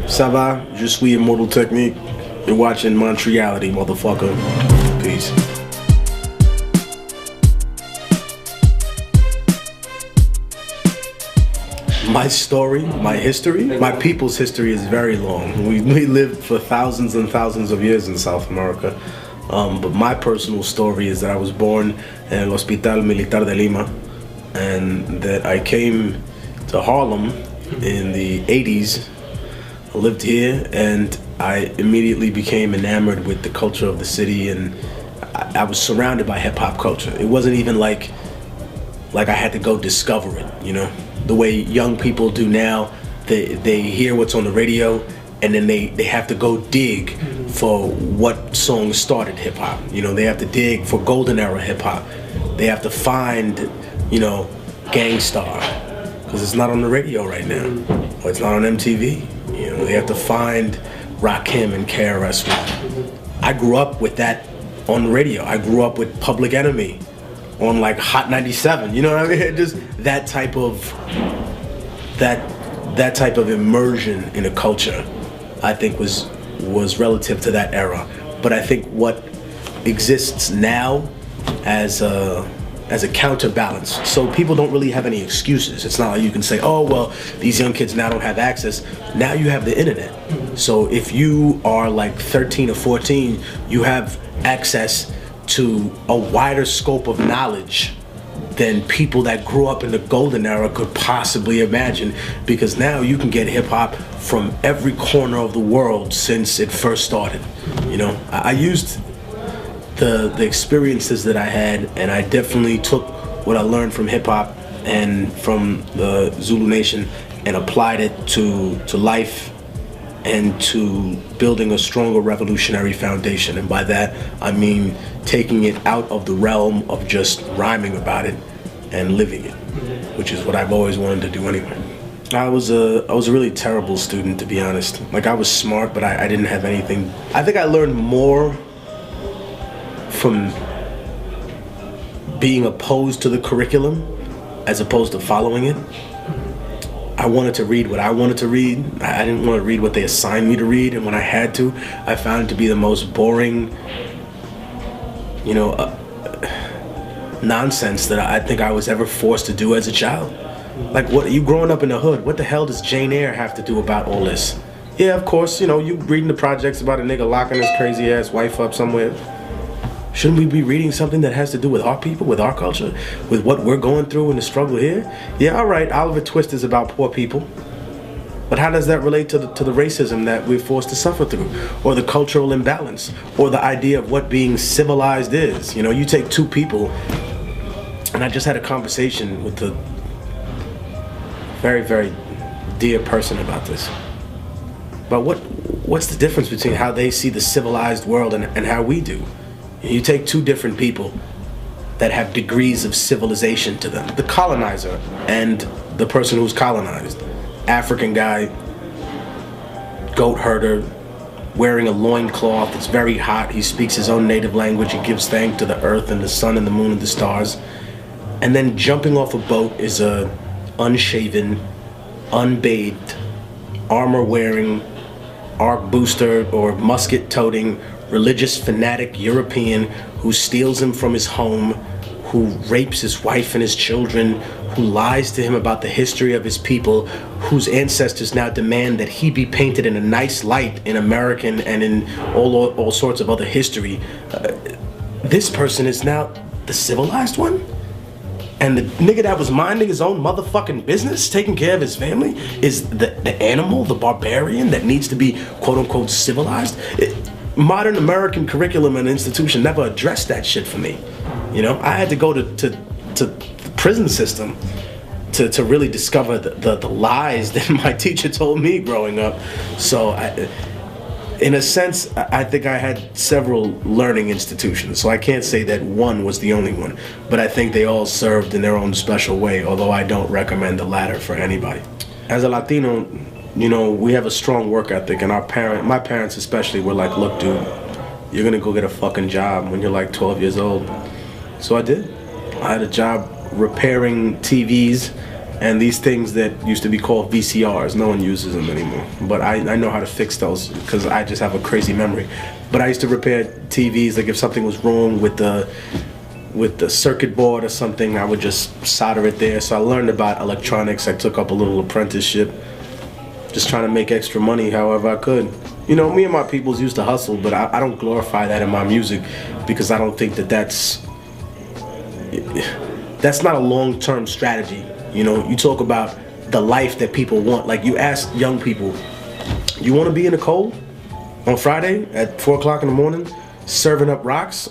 Ça va? Je suis Immortal Technique. You're watching MONTREALITY, motherfucker. Peace. My story, my history, my people's history is very long. We lived for thousands and thousands of years in South America. But my personal story is that I was born in el Hospital Militar de Lima, and that I came to Harlem in the 80s. I lived here, and I immediately became enamored with the culture of the city, and I was surrounded by hip-hop culture. It wasn't even like I had to go discover it, you know? The way young people do now, they hear what's on the radio, and then they have to go dig for what song started hip-hop. You know, they have to dig for golden era hip-hop. They have to find, you know, Gangstar, because it's not on the radio right now, or it's not on MTV. You know, they have to find Rakim and KRS-One. I grew up with that on the radio. I grew up with Public Enemy on like Hot 97. You know what I mean? Just that type of immersion in a culture, I think was relative to that era. But I think what exists now as a counterbalance, so people don't really have any excuses. It's not like you can say, oh well, these young kids now don't have access. Now you have the internet. So if you are like 13 or 14, you have access to a wider scope of knowledge than people that grew up in the golden era could possibly imagine, because now you can get hip-hop from every corner of the world since it first started. You know, I used the experiences that I had, and I definitely took what I learned from hip-hop and from the Zulu Nation and applied it to life and to building a stronger revolutionary foundation. And by that I mean taking it out of the realm of just rhyming about it and living it, which is what I've always wanted to do anyway. I was a really terrible student, to be honest. Like, I was smart, but I didn't have anything. I think I learned more from being opposed to the curriculum as opposed to following it. I wanted to read what I wanted to read. I didn't want to read what they assigned me to read, and when I had to, I found it to be the most boring, you know, nonsense that I think I was ever forced to do as a child. Like, what, you growing up in the hood, what the hell does Jane Eyre have to do about all this? Yeah, of course, you know, you reading the projects about a nigga locking his crazy ass wife up somewhere. Shouldn't we be reading something that has to do with our people, with our culture, with what we're going through in the struggle here? Yeah, all right, Oliver Twist is about poor people, but how does that relate to the racism that we're forced to suffer through, or the cultural imbalance, or the idea of what being civilized is? You know, you take two people, and I just had a conversation with a very, very dear person about this. But what's the difference between how they see the civilized world and how we do? You take two different people that have degrees of civilization to them. The colonizer and the person who's colonized. African guy, goat herder, wearing a loincloth, it's very hot, he speaks his own native language, he gives thanks to the earth and the sun and the moon and the stars. And then jumping off a boat is a unshaven, unbathed, armor-wearing, arc booster or musket-toting, religious fanatic European who steals him from his home, who rapes his wife and his children, who lies to him about the history of his people, whose ancestors now demand that he be painted in a nice light in American and in all sorts of other history. This person is now the civilized one? And the nigga that was minding his own motherfucking business, taking care of his family, is the animal, the barbarian that needs to be quote-unquote civilized? Modern American curriculum and institution never addressed that shit for me. You know, I had to go to the prison system to really discover the lies that my teacher told me growing up. So in a sense, I think I had several learning institutions, so I can't say that one was the only one, but I think they all served in their own special way, although I don't recommend the latter for anybody. As a Latino, you know, we have a strong work ethic, and my parents especially, were like, look dude, you're gonna go get a fucking job when you're like 12 years old. So I did. I had a job repairing TVs And these things that used to be called VCRs, no one uses them anymore. But I know how to fix those because I just have a crazy memory. But I used to repair TVs, like if something was wrong with the circuit board or something, I would just solder it there. So I learned about electronics. I took up a little apprenticeship, just trying to make extra money however I could. You know, me and my peoples used to hustle, but I don't glorify that in my music because I don't think that that's not a long-term strategy. You know, you talk about the life that people want. Like you ask young people, you want to be in the cold on Friday at 4 o'clock in the morning serving up rocks?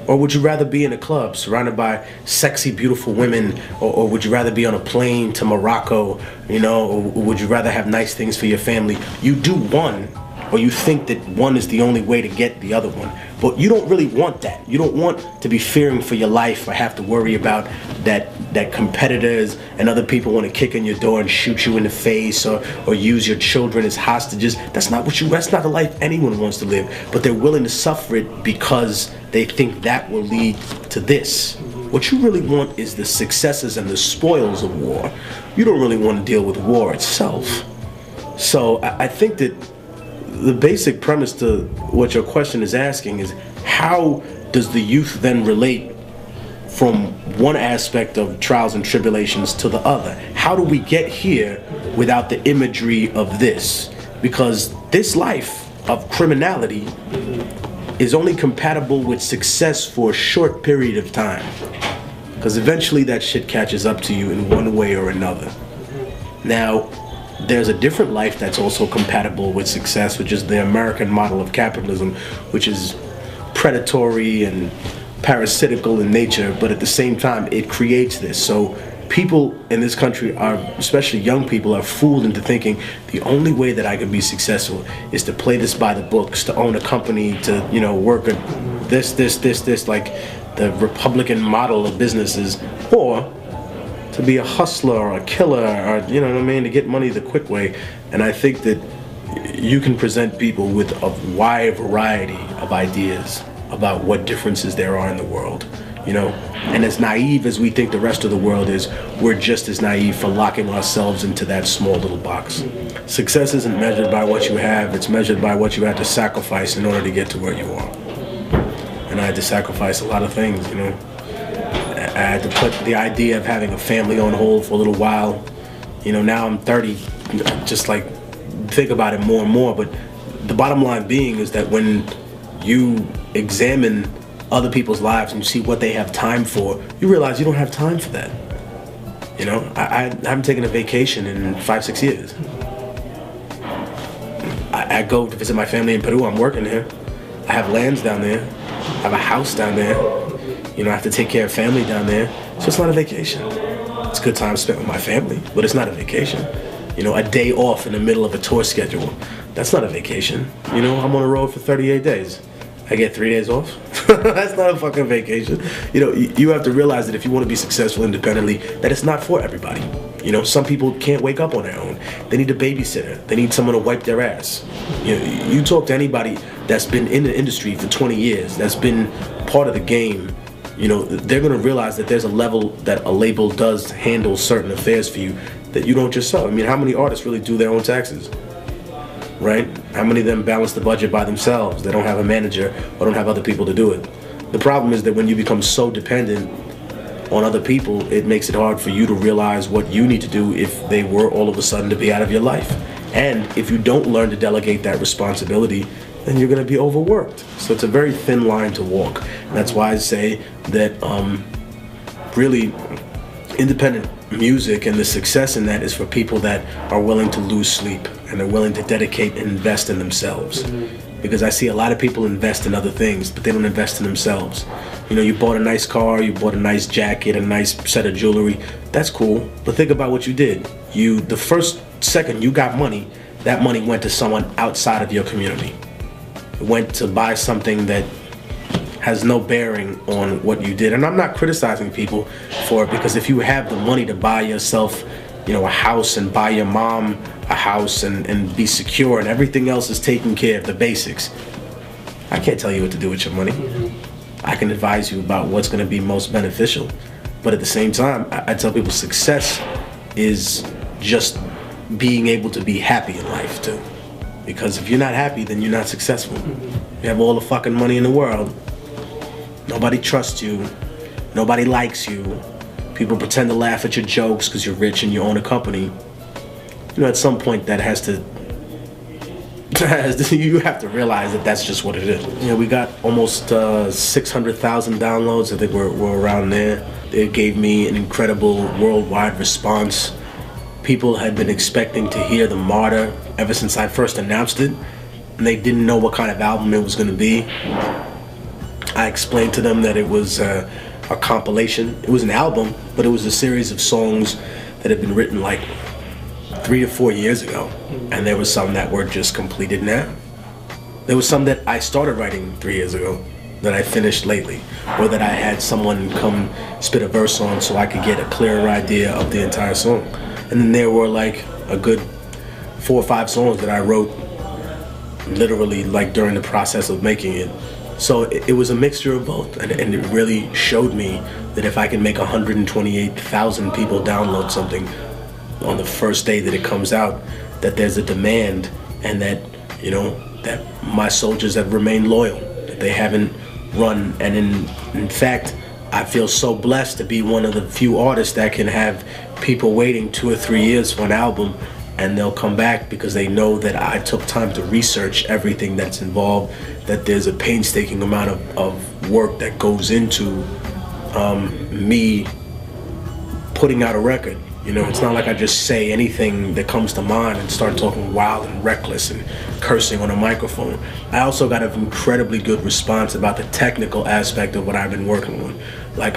Or would you rather be in a club surrounded by sexy, beautiful women? Or would you rather be on a plane to Morocco, you know? Or would you rather have nice things for your family? You do one, or you think that one is the only way to get the other one. But you don't really want that. You don't want to be fearing for your life or have to worry about that competitors and other people want to kick in your door and shoot you in the face or use your children as hostages. That's not the life anyone wants to live. But they're willing to suffer it because they think that will lead to this. What you really want is the successes and the spoils of war. You don't really want to deal with war itself. So I think that the basic premise to what your question is asking is, how does the youth then relate from one aspect of trials and tribulations to the other? How do we get here without the imagery of this? Because this life of criminality is only compatible with success for a short period of time. Because eventually that shit catches up to you in one way or another. Now, there's a different life that's also compatible with success, which is the American model of capitalism, which is predatory and parasitical in nature, but at the same time it creates this. So people in this country are, especially young people, are fooled into thinking the only way that I can be successful is to play this by the books, to own a company, to, you know, work at this, like the Republican model of businesses, or to be a hustler or a killer, or, you know what I mean, to get money the quick way. And I think that you can present people with a wide variety of ideas about what differences there are in the world, you know. And as naive as we think the rest of the world is, we're just as naive for locking ourselves into that small little box. Success isn't measured by what you have, it's measured by what you had to sacrifice in order to get to where you are. And I had to sacrifice a lot of things, you know. I had to put the idea of having a family on hold for a little while. You know, now I'm 30, just like think about it more and more. But the bottom line being is that when you examine other people's lives and you see what they have time for, you realize you don't have time for that. You know, I haven't taken a vacation in 5-6 years. I go to visit my family in Peru. I'm working there. I have lands down there. I have a house down there. You know, I have to take care of family down there. So it's not a vacation. It's a good time spent with my family, but it's not a vacation. You know, a day off in the middle of a tour schedule, that's not a vacation. You know, I'm on the road for 38 days. I get 3 days off. That's not a fucking vacation. You know, you have to realize that if you want to be successful independently, that it's not for everybody. You know, some people can't wake up on their own. They need a babysitter. They need someone to wipe their ass. You know, you talk to anybody that's been in the industry for 20 years, that's been part of the game, you know, they're going to realize that there's a level that a label does handle certain affairs for you that you don't just sell. I mean, how many artists really do their own taxes? Right? How many of them balance the budget by themselves? They don't have a manager or don't have other people to do it. The problem is that when you become so dependent on other people, it makes it hard for you to realize what you need to do if they were all of a sudden to be out of your life. And if you don't learn to delegate that responsibility, then you're going to be overworked. So it's a very thin line to walk. And that's why I say that really independent music and the success in that is for people that are willing to lose sleep and are willing to dedicate and invest in themselves. Because I see a lot of people invest in other things, but they don't invest in themselves. You know, you bought a nice car, you bought a nice jacket, a nice set of jewelry. That's cool, but think about what you did. The first second you got money, that money went to someone outside of your community. It went to buy something that has no bearing on what you did. And I'm not criticizing people for it, because if you have the money to buy yourself, you know, a house and buy your mom a house and be secure and everything else is taken care of, the basics, I can't tell you what to do with your money. I can advise you about what's going to be most beneficial. But at the same time, I tell people success is just being able to be happy in life too. Because if you're not happy, then you're not successful. You have all the fucking money in the world. Nobody trusts you. Nobody likes you. People pretend to laugh at your jokes because you're rich and you own a company. You know, at some point that has to, you have to realize that that's just what it is. You know, we got almost 600,000 downloads. I think we're around there. It gave me an incredible worldwide response. People had been expecting to hear the Martyr ever since I first announced it, and they didn't know what kind of album it was going to be. I explained to them that it was a compilation. It was an album, but it was a series of songs that had been written like 3 to 4 years ago, and there was some that were just completed now. There was some that I started writing 3 years ago that I finished lately, or that I had someone come spit a verse on so I could get a clearer idea of the entire song. And then there were like a good 4 or 5 songs that I wrote literally like during the process of making it. So it was a mixture of both, and it really showed me that if I can make 128,000 people download something on the first day that it comes out, that there's a demand, and that, you know, that my soldiers have remained loyal, that they haven't run. And in fact, I feel so blessed to be one of the few artists that can have people waiting 2 or 3 years for an album, and they'll come back because they know that I took time to research everything that's involved, that there's a painstaking amount of work that goes into me putting out a record. You know, it's not like I just say anything that comes to mind and start talking wild and reckless and cursing on a microphone. I also got an incredibly good response about the technical aspect of what I've been working on. Like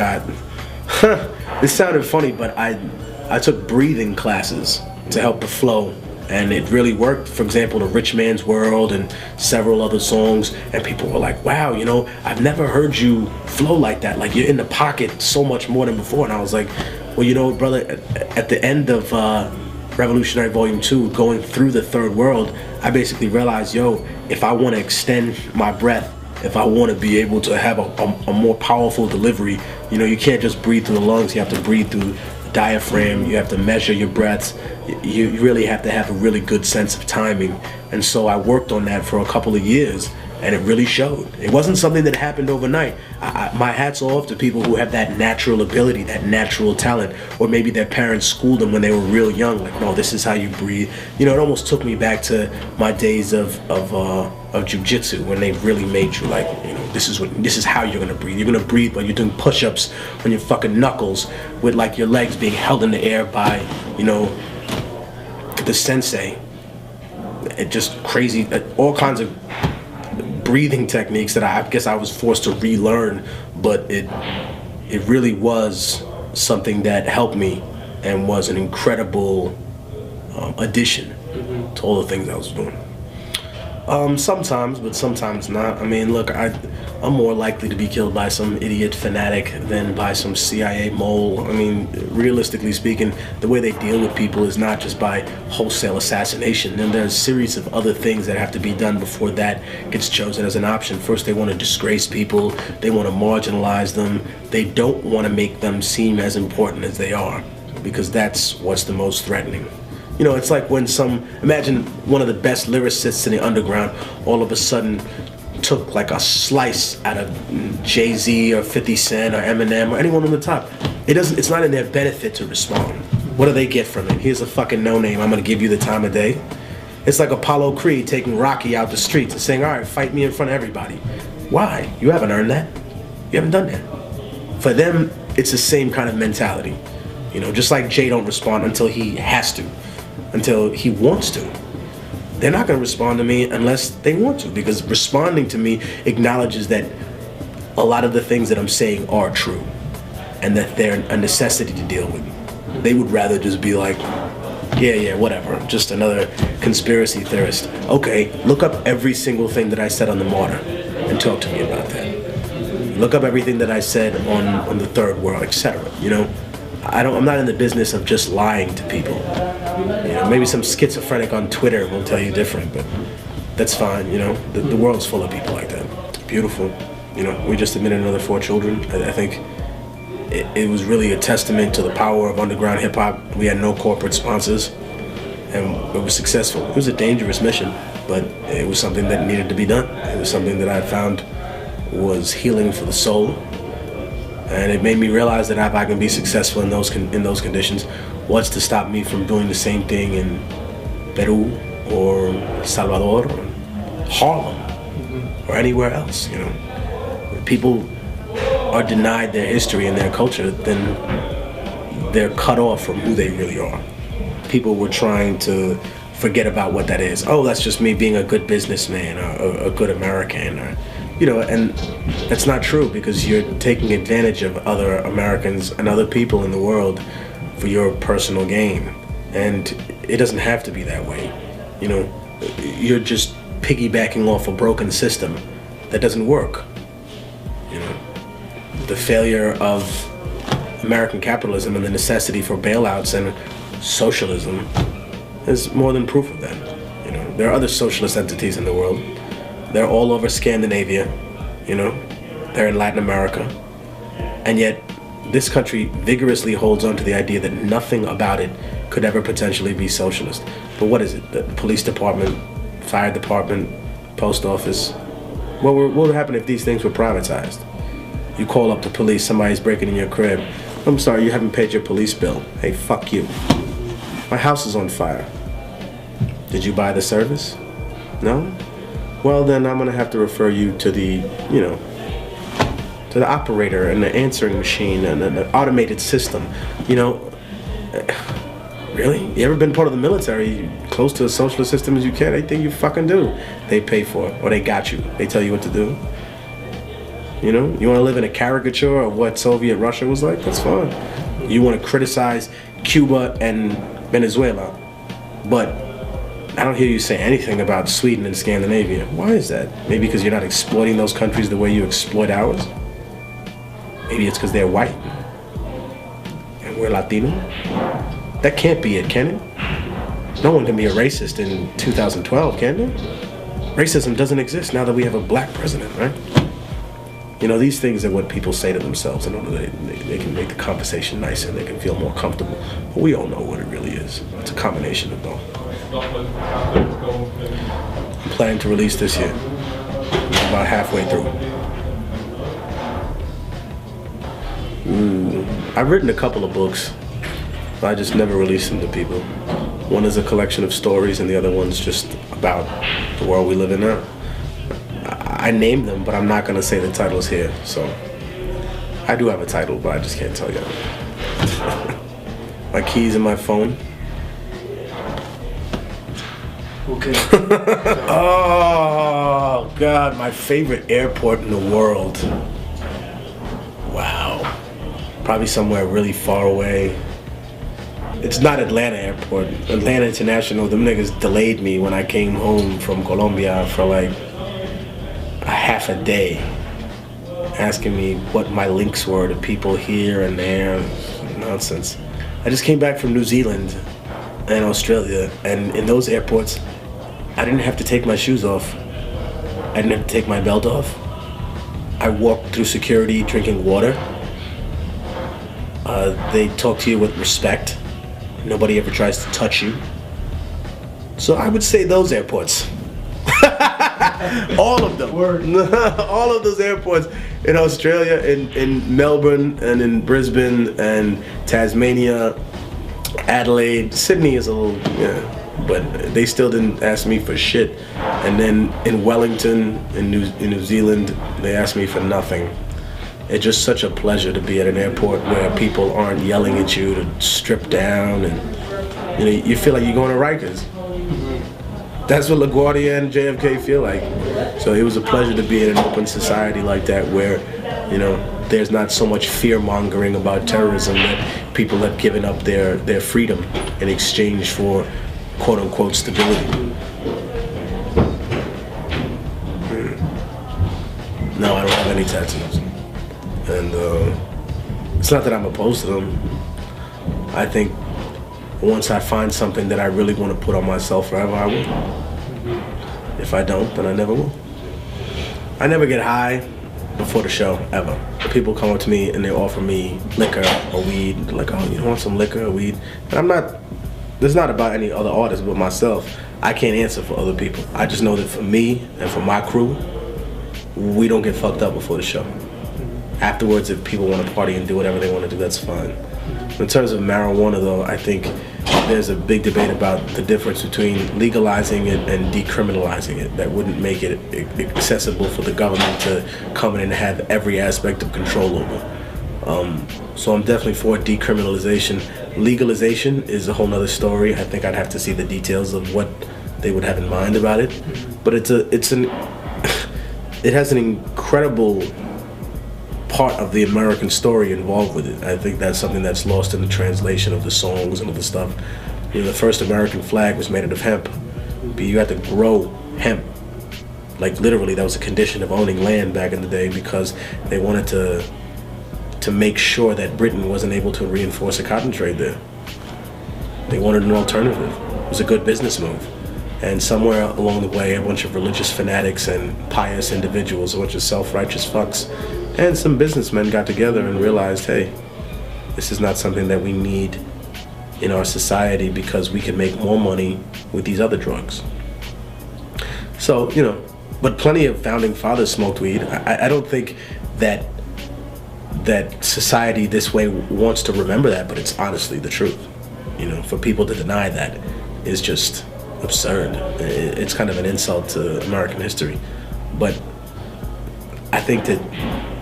this sounded funny, but I took breathing classes to help the flow, and it really worked. For example, The Rich Man's World and several other songs, and people were like, wow, you know, I've never heard you flow like that. Like, you're in the pocket so much more than before. And I was like, well, you know, brother, at the end of Revolutionary Volume 2, going through the third world, I basically realized, yo, if I want to extend my breath, if I want to be able to have a more powerful delivery, you know, you can't just breathe through the lungs, you have to breathe through the diaphragm, you have to measure your breaths, you really have to have a really good sense of timing. And so I worked on that for a couple of years, and it really showed. It wasn't something that happened overnight. My hat's off to people who have that natural ability, that natural talent, or maybe their parents schooled them when they were real young, like, no, this is how you breathe. You know, it almost took me back to my days of jiu-jitsu, when they really made you like, you know, this is how you're gonna breathe. You're gonna breathe while you're doing push-ups on your fucking knuckles, with like your legs being held in the air by, you know, the sensei. It just crazy, all kinds of breathing techniques that I guess I was forced to relearn, but it really was something that helped me and was an incredible addition to all the things I was doing. Sometimes, but sometimes not. I mean, look, I'm more likely to be killed by some idiot fanatic than by some CIA mole. I mean, realistically speaking, the way they deal with people is not just by wholesale assassination. And there's a series of other things that have to be done before that gets chosen as an option. First, they want to disgrace people. They want to marginalize them. They don't want to make them seem as important as they are, because that's what's the most threatening. You know, it's like when imagine one of the best lyricists in the underground all of a sudden took like a slice out of Jay-Z or 50 Cent or Eminem or anyone on the top. It's not in their benefit to respond. What do they get from it? Here's a fucking no-name, I'm gonna give you the time of day. It's like Apollo Creed taking Rocky out the streets and saying, all right, fight me in front of everybody. Why? You haven't earned that. You haven't done that. For them, it's the same kind of mentality. You know, just like Jay don't respond until he has to, until he wants to. They're not going to respond to me unless they want to, because responding to me acknowledges that a lot of the things that I'm saying are true and that they're a necessity to deal with. They would rather just be like, yeah, whatever, just another conspiracy theorist. Okay, look up every single thing that I said on the Martyr and talk to me about that. Look up everything that I said on the third world, etc. You know, I'm not in the business of just lying to people. You know, maybe some schizophrenic on Twitter will tell you different, but that's fine. You know, the world's full of people like that. Beautiful. You know, we just admitted another 4 children. I think it was really a testament to the power of underground hip hop. We had no corporate sponsors, and it was successful. It was a dangerous mission, but it was something that needed to be done. It was something that I found was healing for the soul, and it made me realize that if I can be successful in those conditions, what's to stop me from doing the same thing in Peru or Salvador or Harlem or anywhere else? You know, if people are denied their history and their culture, then they're cut off from who they really are. People were trying to forget about what that is. Oh, that's just me being a good businessman or a good American, or, you know, and that's not true, because you're taking advantage of other Americans and other people in the world for your personal gain. And it doesn't have to be that way. You know, you're just piggybacking off a broken system that doesn't work. You know, the failure of American capitalism and the necessity for bailouts and socialism is more than proof of that. You know, there are other socialist entities in the world. They're all over Scandinavia, you know, they're in Latin America, and yet this country vigorously holds on to the idea that nothing about it could ever potentially be socialist. But what is it? The police department, fire department, post office. What would happen if these things were privatized? You call up the police, somebody's breaking in your crib. I'm sorry, you haven't paid your police bill. Hey, fuck you. My house is on fire. Did you buy the service? No? Well, then I'm gonna have to refer you to the, you know, to the operator and the answering machine and the automated system. You know, really? You ever been part of the military, close to a socialist system as you can? Anything you fucking do, they pay for it, or they got you. They tell you what to do. You know, you wanna live in a caricature of what Soviet Russia was like? That's fine. You wanna criticize Cuba and Venezuela, but I don't hear you say anything about Sweden and Scandinavia. Why is that? Maybe because you're not exploiting those countries the way you exploit ours? Maybe it's because they're white and we're Latino? That can't be it, can it? No one can be a racist in 2012, can they? Racism doesn't exist now that we have a black president, right? You know, these things are what people say to themselves in order they can make the conversation nicer and they can feel more comfortable. But we all know what it really is. It's a combination of both. I'm planning to release this year. About halfway through. I've written a couple of books, but I just never released them to people. One is a collection of stories and the other one's just about the world we live in now. I named them, but I'm not gonna say the titles here, so. I do have a title, but I just can't tell you. My keys in my phone. Okay. Oh, God, my favorite airport in the world. Wow. Probably somewhere really far away. It's not Atlanta Airport. Atlanta International, them niggas delayed me when I came home from Colombia for like a half a day, asking me what my links were to people here and there. Nonsense. I just came back from New Zealand and Australia, and in those airports, I didn't have to take my shoes off. I didn't have to take my belt off. I walked through security drinking water. They talk to you with respect. Nobody ever tries to touch you. So I would say those airports. All of them. All of those airports in Australia, in Melbourne and in Brisbane and Tasmania, Adelaide. Sydney is a little, yeah, but they still didn't ask me for shit. And then in Wellington, in New Zealand, they asked me for nothing. It's just such a pleasure to be at an airport where people aren't yelling at you to strip down, and you know, you feel like you're going to Rikers. That's what LaGuardia and JFK feel like. So it was a pleasure to be in an open society like that where, you know, there's not so much fear-mongering about terrorism, that people have given up their freedom in exchange for quote-unquote stability. No, I don't have any tattoos. And it's not that I'm opposed to them. I think once I find something that I really want to put on myself forever, I will. If I don't, then I never will. I never get high. before the show, ever. People come up to me and they offer me liquor or weed. They're like, oh, you want some liquor or weed? And I'm not, this is not about any other artist but myself. I can't answer for other people. I just know that for me and for my crew, we don't get fucked up before the show. Afterwards, if people want to party and do whatever they want to do, that's fine. In terms of marijuana, though, I think there's a big debate about the difference between legalizing it and decriminalizing it. That wouldn't make it accessible for the government to come in and have every aspect of control over. So I'm definitely for decriminalization. Legalization is a whole nother story. I think I'd have to see the details of what they would have in mind about it. But it has an incredible part of the American story involved with it. I think that's something that's lost in the translation of the songs and of the stuff. You know, the first American flag was made out of hemp. But you had to grow hemp. Like literally, that was a condition of owning land back in the day because they wanted to make sure that Britain wasn't able to reinforce a cotton trade there. They wanted an alternative. It was a good business move. And somewhere along the way, a bunch of religious fanatics and pious individuals, a bunch of self-righteous fucks, and some businessmen got together and realized, hey, this is not something that we need in our society because we can make more money with these other drugs. So, you know, but plenty of founding fathers smoked weed. I don't think that society this way wants to remember that, but it's honestly the truth. You know, for people to deny that is just absurd. It's kind of an insult to American history. But I think that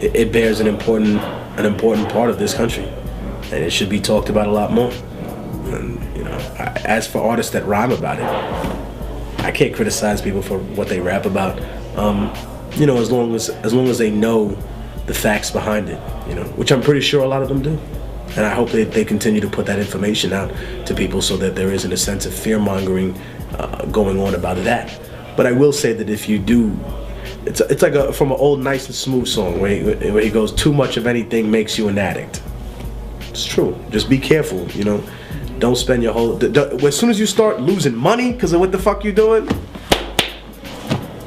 it bears an important part of this country, and it should be talked about a lot more. And you know, as for artists that rhyme about it, I can't criticize people for what they rap about. You know, as long as they know the facts behind it, you know, which I'm pretty sure a lot of them do. And I hope that they continue to put that information out to people so that there isn't a sense of fear-mongering going on about that. But I will say that if you do, it's like from an old Nice and Smooth song where he goes, too much of anything makes you an addict. It's true. Just be careful, you know. Don't spend your whole, as soon as you start losing money because of what the fuck you're doing,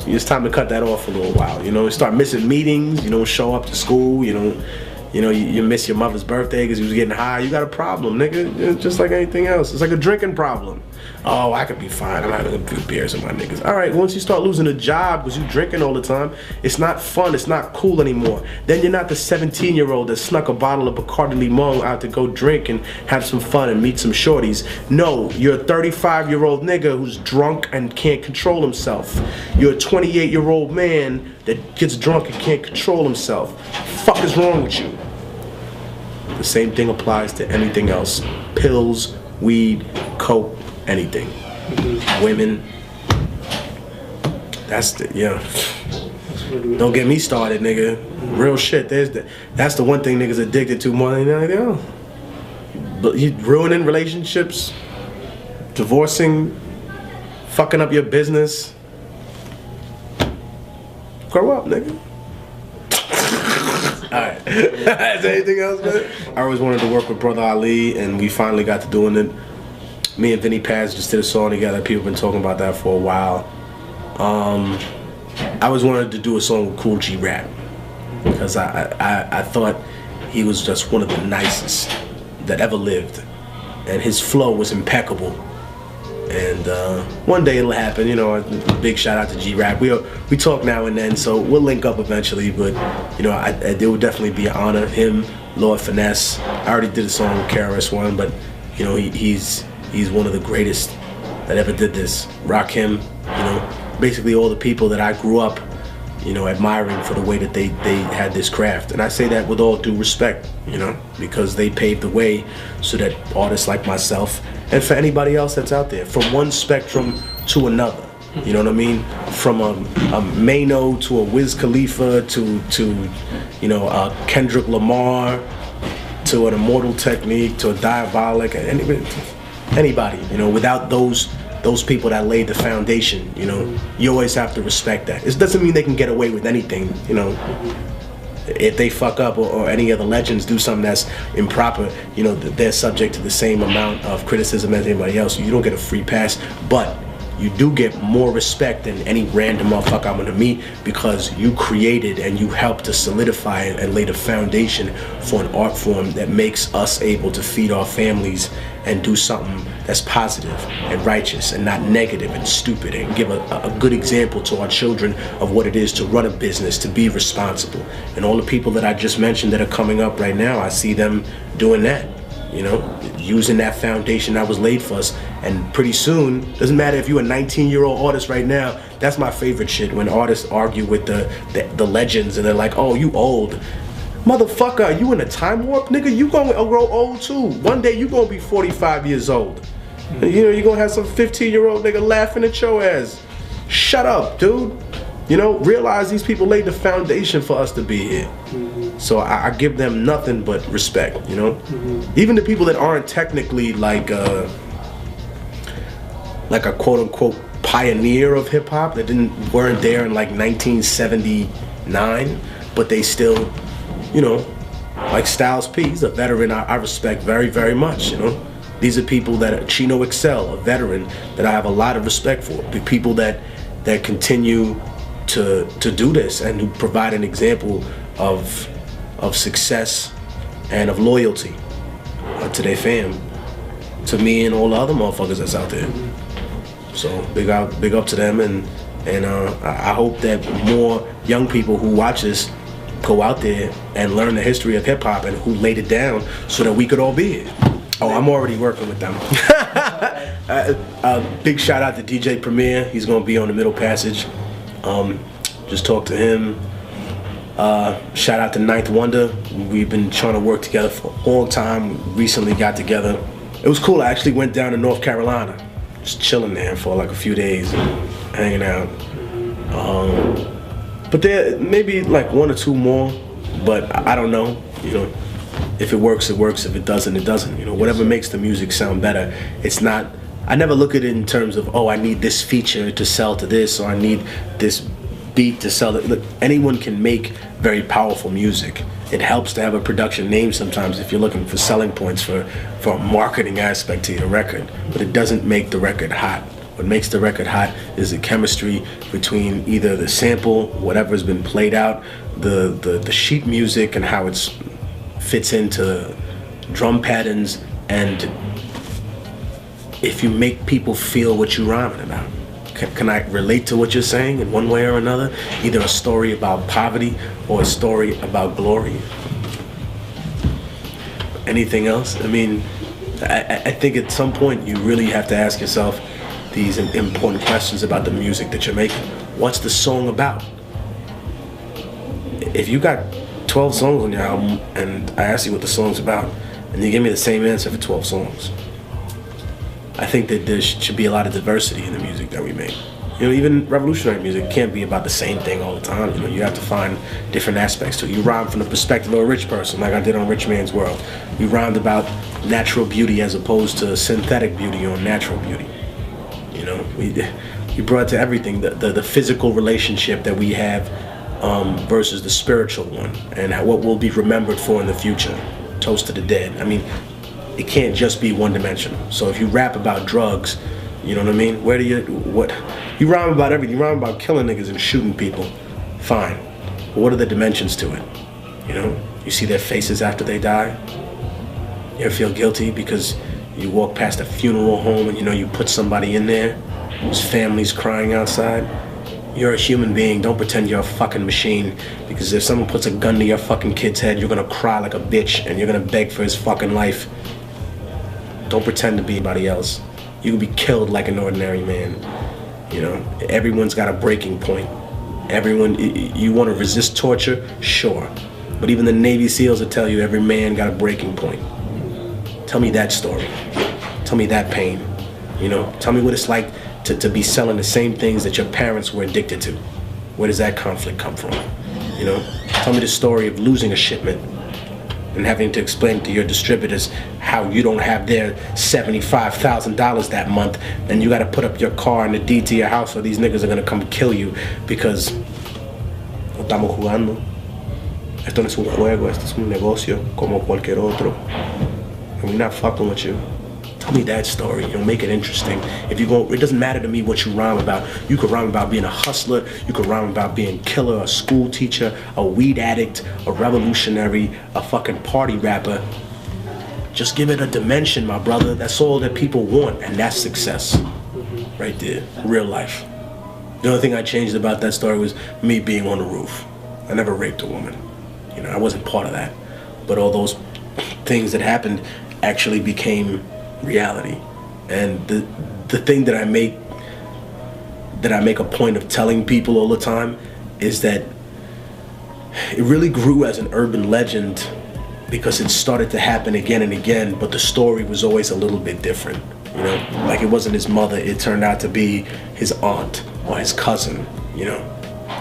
it's time to cut that off for a little while. You know, you start missing meetings, you don't show up to school, you miss your mother's birthday because you was getting high. You got a problem, nigga. It's just like anything else. It's like a drinking problem. Oh, I could be fine. I'm having a few beers with my niggas. All right, once you start losing a job because you drinking all the time, it's not fun. It's not cool anymore. Then you're not the 17-year-old that snuck a bottle of Bacardi Limon out to go drink and have some fun and meet some shorties. No, you're a 35-year-old nigga who's drunk and can't control himself. You're a 28-year-old man that gets drunk and can't control himself. Fuck is wrong with you? The same thing applies to anything else. Pills, weed, coke, anything. Women. That's the, yeah. Don't get me started, nigga. Real shit. That's the one thing niggas addicted to more than anything else. But you ruining relationships, divorcing, fucking up your business. Grow up, nigga. Alright. Is there anything else, man? I always wanted to work with Brother Ali, and we finally got to doing it. Me and Vinny Paz just did a song together. People have been talking about that for a while. I always wanted to do a song with Cool G Rap because I thought he was just one of the nicest that ever lived, and his flow was impeccable. And one day it'll happen, you know. Big shout out to G Rap. We talk now and then, so we'll link up eventually. But you know, it would definitely be an honor. Him, Lord Finesse. I already did a song with KRS-One, but you know, he's one of the greatest that ever did this. Rakim, you know, basically all the people that I grew up, you know, admiring for the way that they had this craft. And I say that with all due respect, you know, because they paved the way so that artists like myself and for anybody else that's out there, from one spectrum to another, you know what I mean? From a Mano to a Wiz Khalifa to you know, Kendrick Lamar to an Immortal Technique to a Diabolic, anybody, you know, without those people that laid the foundation, you know, you always have to respect that. It doesn't mean they can get away with anything, you know. If they fuck up or any of the legends do something that's improper, you know, they're subject to the same amount of criticism as anybody else. You don't get a free pass, but you do get more respect than any random motherfucker I'm gonna meet, because you created and you helped to solidify it and lay the foundation for an art form that makes us able to feed our families and do something that's positive and righteous and not negative and stupid, and give a good example to our children of what it is to run a business, to be responsible. And all the people that I just mentioned that are coming up right now, I see them doing that, you know, using that foundation that was laid for us. And pretty soon, doesn't matter if you're a 19-year-old artist right now, that's my favorite shit, when artists argue with the legends and they're like, oh, you old. Motherfucker, you in a time warp, nigga? You gonna grow old too. One day you gonna be 45 years old. You know, you're gonna have some 15-year-old nigga laughing at your ass. Shut up, dude. You know, realize these people laid the foundation for us to be here. So I give them nothing but respect, you know? Even the people that aren't technically like a quote-unquote pioneer of hip-hop, that weren't there in like 1979, but they still, you know, like Styles P, he's a veteran I respect very, very much, you know? These are people that, Chino Excel, a veteran that I have a lot of respect for. The people that continue to do this and who provide an example of success and of loyalty to their fam, to me and all the other motherfuckers that's out there. So big up to them, and I hope that more young people who watch this go out there and learn the history of hip hop and who laid it down so that we could all be here. Oh, I'm already working with them. Big shout out to DJ Premier. He's gonna be on the Middle Passage. Just talked to him. Shout out to Ninth Wonder. We've been trying to work together for a long time. Recently got together. It was cool. I actually went down to North Carolina, just chilling there for like a few days, hanging out. But there maybe like one or two more, but I don't know. You know, if it works, it works. If it doesn't, it doesn't. You know, whatever makes the music sound better. It's not. I never look at it in terms of, oh, I need this feature to sell to this, or I need this beat to sell it. Look, anyone can make very powerful music. It helps to have a production name sometimes if you're looking for selling points for a marketing aspect to your record, but it doesn't make the record hot. What makes the record hot is the chemistry between either the sample, whatever's been played out, the sheet music and how it fits into drum patterns, and if you make people feel what you're rhyming about. Can I relate to what you're saying in one way or another? Either a story about poverty or a story about glory. Anything else? I mean, I think at some point you really have to ask yourself these important questions about the music that you're making. What's the song about? If you got 12 songs on your album and I ask you what the song's about, and you give me the same answer for 12 songs, I think that there should be a lot of diversity in the music that we make. You know, even revolutionary music can't be about the same thing all the time. You know, you have to find different aspects to it. You rhyme from the perspective of a rich person, like I did on Rich Man's World. We rhymed about natural beauty as opposed to synthetic beauty or natural beauty. You know, we brought to everything the physical relationship that we have versus the spiritual one, and what will be remembered for in the future. Toast to the dead. I mean, it can't just be one-dimensional. So if you rap about drugs, you know what I mean? You rhyme about everything. You rhyme about killing niggas and shooting people. Fine. But what are the dimensions to it? You know? You see their faces after they die? You ever feel guilty because you walk past a funeral home and you know you put somebody in there? His family's crying outside. You're a human being. Don't pretend you're a fucking machine, because if someone puts a gun to your fucking kid's head, you're gonna cry like a bitch and you're gonna beg for his fucking life. Don't pretend to be anybody else. You can be killed like an ordinary man. You know, everyone's got a breaking point. You want to resist torture? Sure. But even the Navy SEALs will tell you every man got a breaking point. Tell me that story. Tell me that pain. You know, tell me what it's like to be selling the same things that your parents were addicted to. Where does that conflict come from? You know, tell me the story of losing a shipment and having to explain to your distributors how you don't have their $75,000 that month, and you gotta put up your car in the deed to your house, or these niggas are gonna come kill you because no estamos jugando. Esto no es un juego, esto es un negocio como cualquier otro. And we're not fucking with you. Tell me that story, you know, make it interesting. If you go, it doesn't matter to me what you rhyme about. You could rhyme about being a hustler, you could rhyme about being a killer, a school teacher, a weed addict, a revolutionary, a fucking party rapper. Just give it a dimension, my brother. That's all that people want, and that's success. Right there, real life. The only thing I changed about that story was me being on the roof. I never raped a woman. You know, I wasn't part of that. But all those things that happened actually became reality. And the thing that I make a point of telling people all the time is that it really grew as an urban legend because it started to happen again and again, but the story was always a little bit different. You know, like it wasn't his mother, it turned out to be his aunt or his cousin, you know.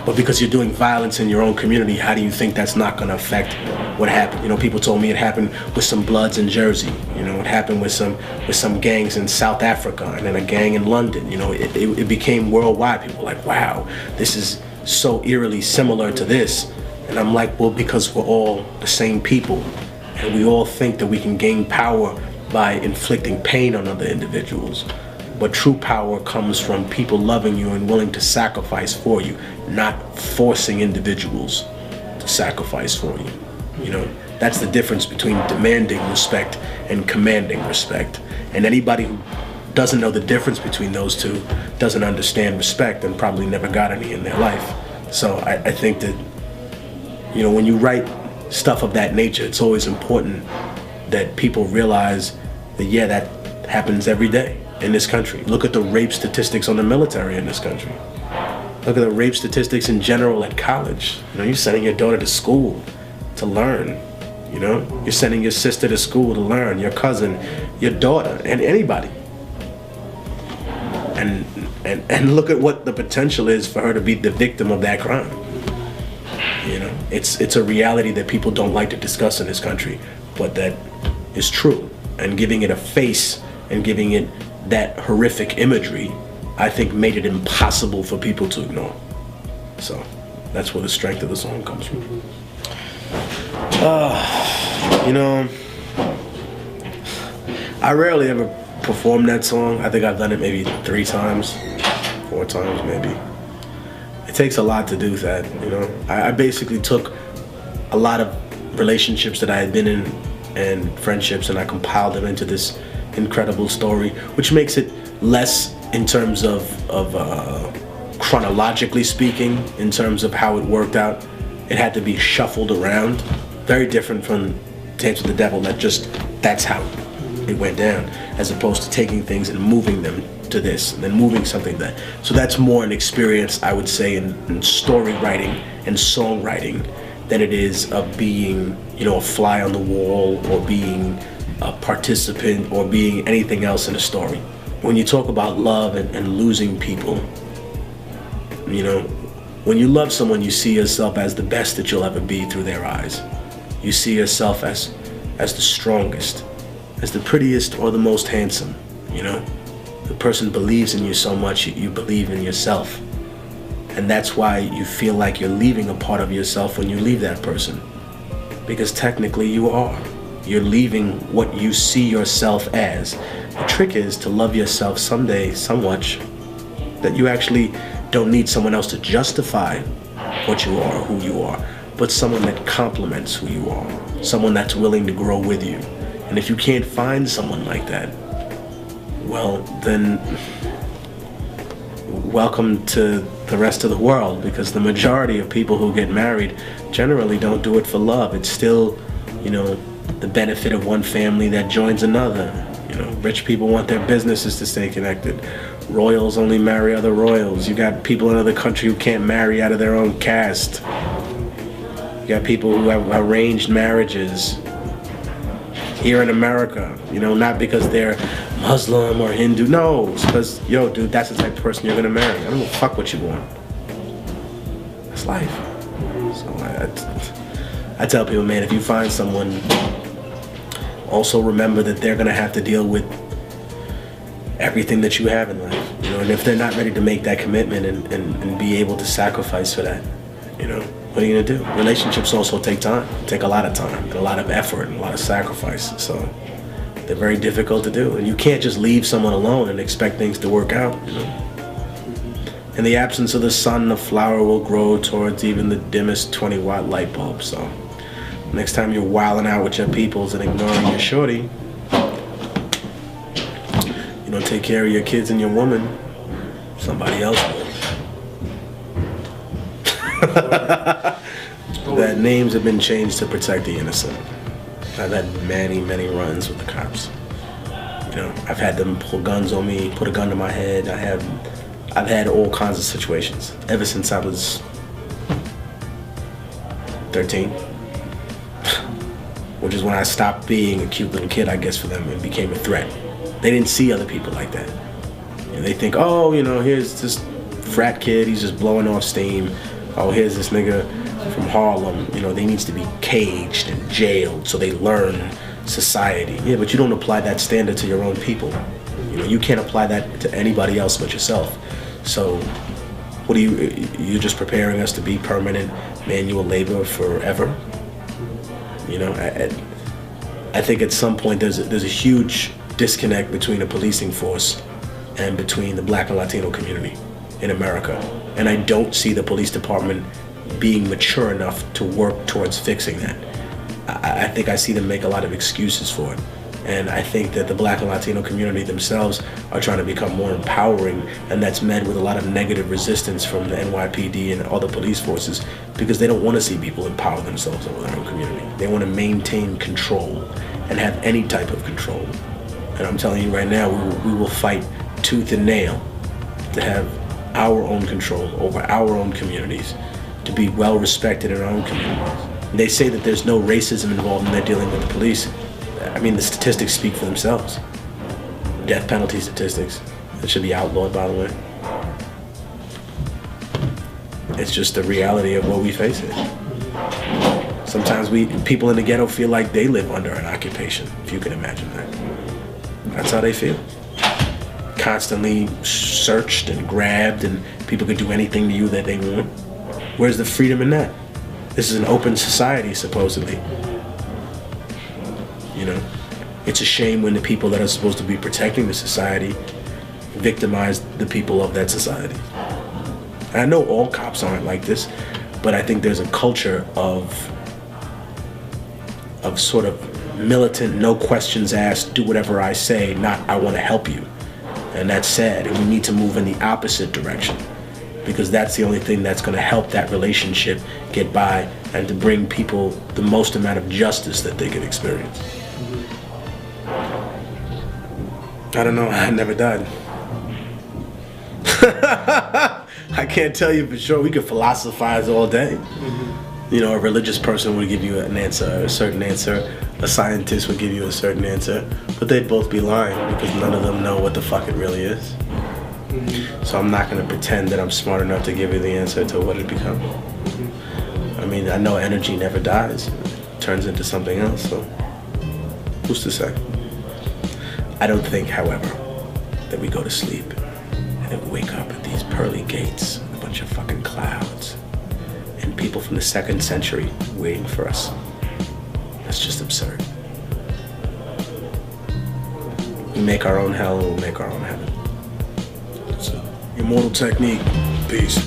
But because you're doing violence in your own community, how do you think that's not gonna affect what happened? You know, people told me it happened with some Bloods in Jersey. You know, it happened with some gangs in South Africa and then a gang in London. You know, it became worldwide. People were like, wow, this is so eerily similar to this. And I'm like, well, because we're all the same people and we all think that we can gain power by inflicting pain on other individuals. But true power comes from people loving you and willing to sacrifice for you, not forcing individuals to sacrifice for you. You know, that's the difference between demanding respect and commanding respect. And anybody who doesn't know the difference between those two doesn't understand respect and probably never got any in their life. So I think that, you know, when you write stuff of that nature, it's always important that people realize that, yeah, that happens every day in this country. Look at the rape statistics on the military in this country. Look at the rape statistics in general at college. You know, you're sending your daughter to school to learn. You know, you're sending your sister to school to learn, your cousin, your daughter, and anybody. And look at what the potential is for her to be the victim of that crime. You know, it's a reality that people don't like to discuss in this country, but that is true. And giving it a face and giving it that horrific imagery, I think made it impossible for people to ignore. So that's where the strength of the song comes from. You know, I rarely ever perform that song. I think I've done it maybe 3 times, 4 times maybe. It takes a lot to do that, you know. I basically took a lot of relationships that I had been in and friendships, and I compiled them into this incredible story, which makes it less in terms of chronologically speaking, in terms of how it worked out. It had to be shuffled around. Very different from Dance with the Devil, that's how it went down, as opposed to taking things and moving them to this, and then moving something that. So that's more an experience, I would say, in story writing and songwriting than it is of being, you know, a fly on the wall or being a participant or being anything else in a story. When you talk about love and losing people, you know, when you love someone, you see yourself as the best that you'll ever be through their eyes. You see yourself as the strongest, as the prettiest or the most handsome, you know. The person believes in you so much, you believe in yourself. And that's why you feel like you're leaving a part of yourself when you leave that person. Because technically you are. You're leaving what you see yourself as. The trick is to love yourself someday so much that you actually don't need someone else to justify what you are or who you are, but someone that complements who you are, someone that's willing to grow with you. And if you can't find someone like that, well, then welcome to the rest of the world, because the majority of people who get married generally don't do it for love. It's still, you know, the benefit of one family that joins another. You know, rich people want their businesses to stay connected. Royals only marry other royals. You got people in another country who can't marry out of their own caste. You got people who have arranged marriages here in America, you know, not because they're Muslim or Hindu. No, it's because, yo, dude, that's the type of person you're gonna marry. I don't give a fuck what you want. That's life. So I tell people, man, if you find someone, also remember that they're gonna have to deal with everything that you have in life, you know, and if they're not ready to make that commitment and be able to sacrifice for that, you know, what are you gonna do? Relationships also take time, take a lot of time, a lot of effort, and a lot of sacrifice. So They're very difficult to do, and you can't just leave someone alone and expect things to work out, you know? In the absence of the sun, the flower will grow towards even the dimmest 20-watt light bulb. So next time you're wilding out with your peoples and ignoring your shorty, you don't take care of your kids and your woman, somebody else will. That names have been changed to protect the innocent. I've had many runs with the cops. You know, I've had them pull guns on me, put a gun to my head. I've had all kinds of situations ever since I was 13, which is when I stopped being a cute little kid, I guess, for them, and became a threat. They didn't see other people like that. You know, they think, oh, you know, here's this frat kid, he's just blowing off steam. Oh, here's this nigga from Harlem, you know, they needs to be caged and jailed so they learn society. Yeah, but you don't apply that standard to your own people. You know, you can't apply that to anybody else but yourself. So what are you're just preparing us to be permanent manual labor forever? You know, I think at some point there's a huge disconnect between the policing force and between the Black and Latino community in America. And I don't see the police department being mature enough to work towards fixing that. I think I see them make a lot of excuses for it. And I think that the Black and Latino community themselves are trying to become more empowering, and that's met with a lot of negative resistance from the NYPD and other police forces, because they don't want to see people empower themselves over their own community. They want to maintain control and have any type of control. And I'm telling you right now, we will fight tooth and nail to have our own control over our own communities, to be well respected in our own communities. They say that there's no racism involved when they're dealing with the police. I mean, the statistics speak for themselves. Death penalty statistics. It should be outlawed, by the way. It's just the reality of what we face here. Sometimes people in the ghetto feel like they live under an occupation, if you can imagine that. That's how they feel. Constantly searched and grabbed, and people could do anything to you that they want. Where's the freedom in that? This is an open society, supposedly. You know, it's a shame when the people that are supposed to be protecting the society victimize the people of that society. And I know all cops aren't like this, but I think there's a culture of sort of militant, no questions asked, do whatever I say, not I want to help you. And that's sad, and we need to move in the opposite direction, because that's the only thing that's going to help that relationship get by and to bring people the most amount of justice that they can experience. I don't know, I never died. I can't tell you for sure. We could philosophize all day. You know, a religious person would give you an answer, a certain answer. A scientist would give you a certain answer. But they'd both be lying, because none of them know what the fuck it really is. So I'm not going to pretend that I'm smart enough to give you the answer to what it becomes. I mean, I know energy never dies. It turns into something else, so who's to say? I don't think, however, that we go to sleep and then wake up at these pearly gates with a bunch of fucking clouds and people from the 2nd century waiting for us. That's just absurd. We make our own hell and we'll make our own heaven. So, immortal technique. Peace.